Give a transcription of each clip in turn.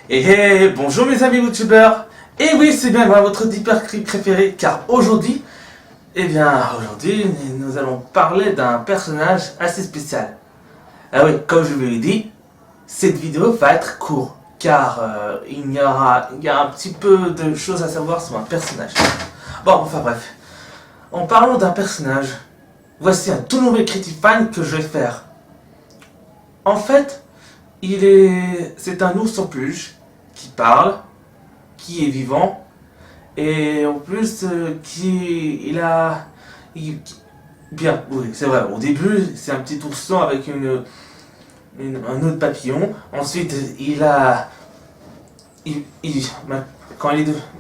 Bonjour mes amis youtubeurs. Et oui, c'est bien moi, votre hypercrime préféré, car aujourd'hui, nous allons parler d'un personnage assez spécial. Ah oui, comme je vous l'ai dit, cette vidéo va être courte, car il y a un petit peu de choses à savoir sur un personnage. Bon, enfin bref, en parlant d'un personnage, voici un tout nouveau critique fan que je vais faire. En fait, c'est un ours en peluche qui parle, qui est vivant, et en plus bien, oui, c'est vrai. Au début, c'est un petit ourson avec un autre papillon. Ensuite,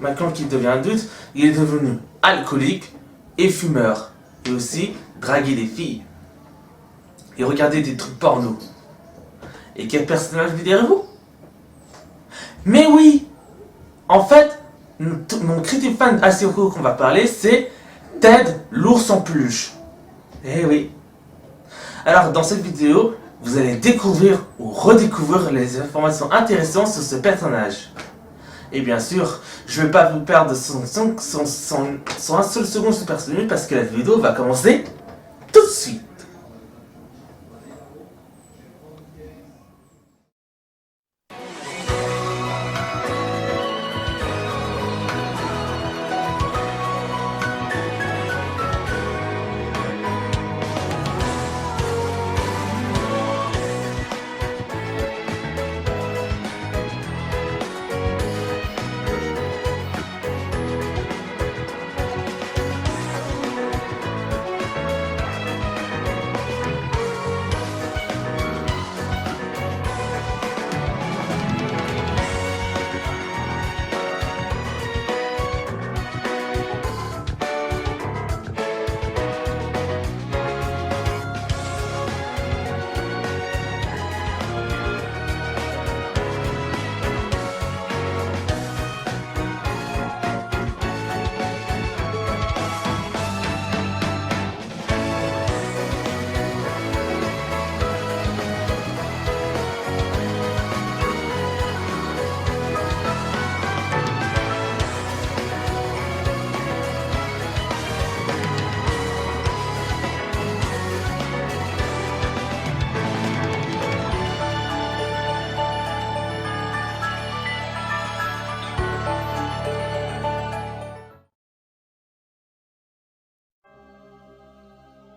maintenant qu'il devient adulte, il est devenu alcoolique et fumeur, et aussi draguer des filles et regarder des trucs porno. Et quel personnage lui direz-vous? Mais oui, en fait, mon critique fan assez court qu'on va parler, c'est Ted, l'ours en peluche. Eh oui. Alors, dans cette vidéo, vous allez découvrir ou redécouvrir les informations intéressantes sur ce personnage. Et bien sûr, je ne vais pas vous perdre son un seul seconde sur ce personnage parce que la vidéo va commencer tout de suite.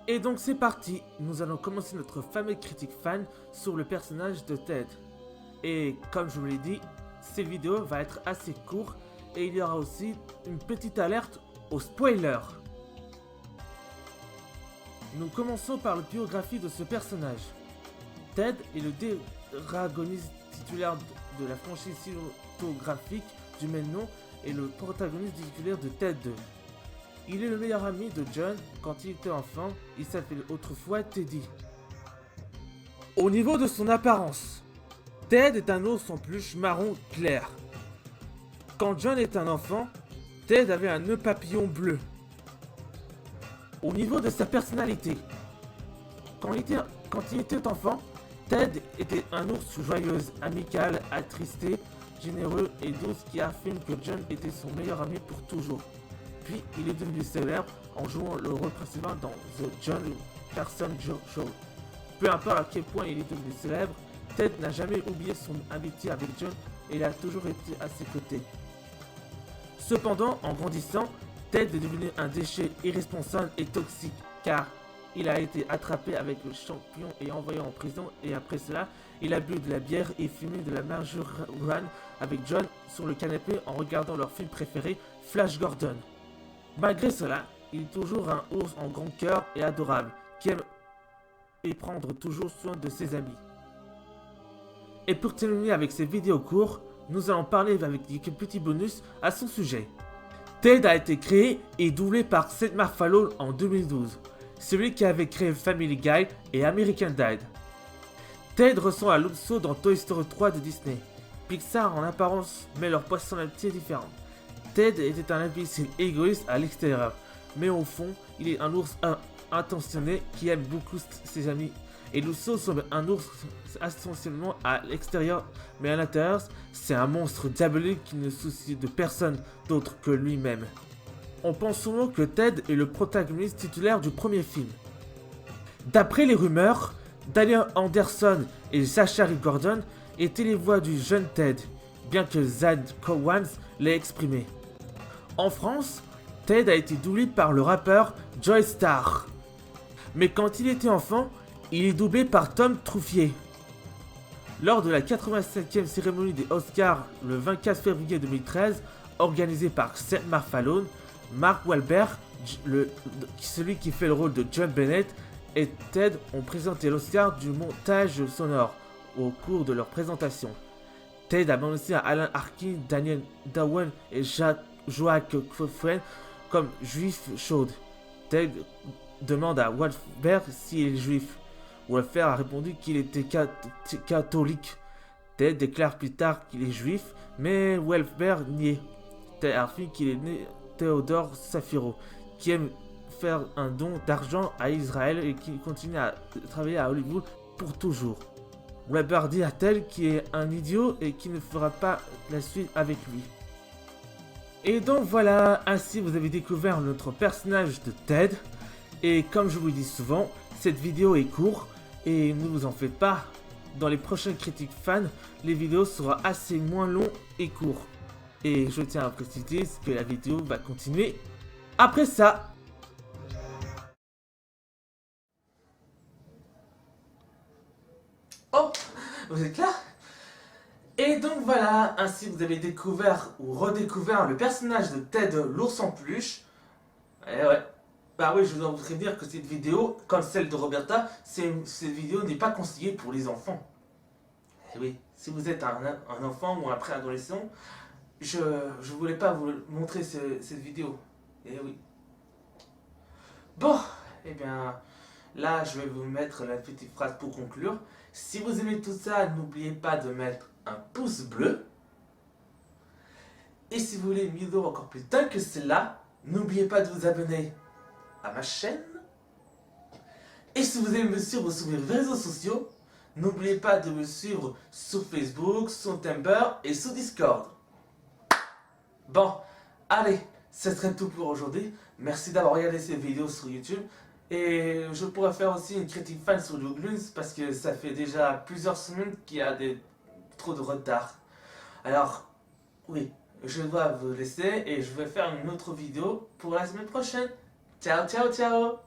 Et donc c'est parti, nous allons commencer notre fameux critique fan sur le personnage de Ted. Et comme je vous l'ai dit, cette vidéo va être assez courte et il y aura aussi une petite alerte au spoiler. Nous commençons par la biographie de ce personnage. Ted est le dragoniste titulaire de la franchise cinématographique du même nom et le protagoniste titulaire de Ted 2. Il est le meilleur ami de John quand il était enfant, il s'appelait autrefois Teddy. Au niveau de son apparence, Ted est un ours en peluche marron clair. Quand John est un enfant, Ted avait un nœud papillon bleu. Au niveau de sa personnalité, quand il était enfant, Ted était un ours joyeux, amical, attristé, généreux et douce qui affirme que John était son meilleur ami pour toujours. Puis il est devenu célèbre en jouant le rôle principal dans The John Carson Show. Peu importe à quel point il est devenu célèbre, Ted n'a jamais oublié son amitié avec John et il a toujours été à ses côtés. Cependant, en grandissant, Ted est devenu un déchet irresponsable et toxique car il a été attrapé avec le champion et envoyé en prison et après cela, il a bu de la bière et fumé de la marijuana avec John sur le canapé en regardant leur film préféré, Flash Gordon. Malgré cela, il est toujours un ours en grand cœur et adorable, qui aime et prendre toujours soin de ses amis. Et pour terminer avec ces vidéos courtes, nous allons parler avec quelques petits bonus à son sujet. Ted a été créé et doublé par Seth MacFarlane en 2012, celui qui avait créé Family Guy et American Dad. Ted ressemble à l'ourson dans Toy Story 3 de Disney. Pixar en apparence met leurs personnalités différentes. Ted était un imbécile égoïste à l'extérieur, mais au fond, il est un ours intentionné qui aime beaucoup ses amis Et Lusso semble un ours essentiellement à l'extérieur, mais à l'intérieur, c'est un monstre diabolique qui ne soucie de personne d'autre que lui-même. On pense souvent que Ted est le protagoniste titulaire du premier film. D'après les rumeurs, Daniel Anderson et Zachary Gordon étaient les voix du jeune Ted, bien que Zad Cowans l'ait exprimé. En France, Ted a été doublé par le rappeur Joey Starr. Mais quand il était enfant, il est doublé par Tom Trouffier. Lors de la 85e cérémonie des Oscars le 24 février 2013, organisée par Seth MacFarlane, Mark Wahlberg, celui qui fait le rôle de John Bennett, et Ted ont présenté l'Oscar du montage sonore au cours de leur présentation. Ted a annoncé à Alan Arkin, Daniel Dawan et Joachim Phoenix comme juif chaude. Ted demande à Wahlberg s'il est juif. Wahlberg a répondu qu'il était catholique. Ted déclare plus tard qu'il est juif, mais Wahlberg nie. Ted affirme qu'il est né Theodore Safiro, qui aime faire un don d'argent à Israël et qui continue à travailler à Hollywood pour toujours. Wahlberg dit à Ted qu'il est un idiot et qu'il ne fera pas la suite avec lui. Et donc voilà, ainsi vous avez découvert notre personnage de Ted. Et comme je vous le dis souvent, cette vidéo est courte et ne vous en faites pas. Dans les prochaines critiques fans, les vidéos seront assez moins longues et courtes. Et je tiens à préciser que la vidéo va continuer après ça. Oh, vous êtes là? Et donc voilà, ainsi vous avez découvert ou redécouvert le personnage de Ted l'ours en peluche. Et ouais, bah oui, je dois vous prévenir que cette vidéo, comme celle de Roberta, cette vidéo n'est pas conseillée pour les enfants. Et oui, si vous êtes un enfant ou un préadolescent, je voulais pas vous montrer cette vidéo. Et oui. Bon, et bien là je vais vous mettre la petite phrase pour conclure. Si vous aimez tout ça, n'oubliez pas de mettre un pouce bleu. Et si vous voulez une vidéo encore plus dingue que celle-là, n'oubliez pas de vous abonner à ma chaîne. Et si vous aimez me suivre sur mes réseaux sociaux, n'oubliez pas de me suivre sur Facebook, sur Tumblr et sur Discord. Bon, allez, ce serait tout pour aujourd'hui. Merci d'avoir regardé cette vidéo sur YouTube. Et je pourrais faire aussi une critique fan sur Loogloons parce que ça fait déjà plusieurs semaines qu'il y a trop de retard. Alors, oui, je dois vous laisser et je vais faire une autre vidéo pour la semaine prochaine. Ciao, ciao, ciao!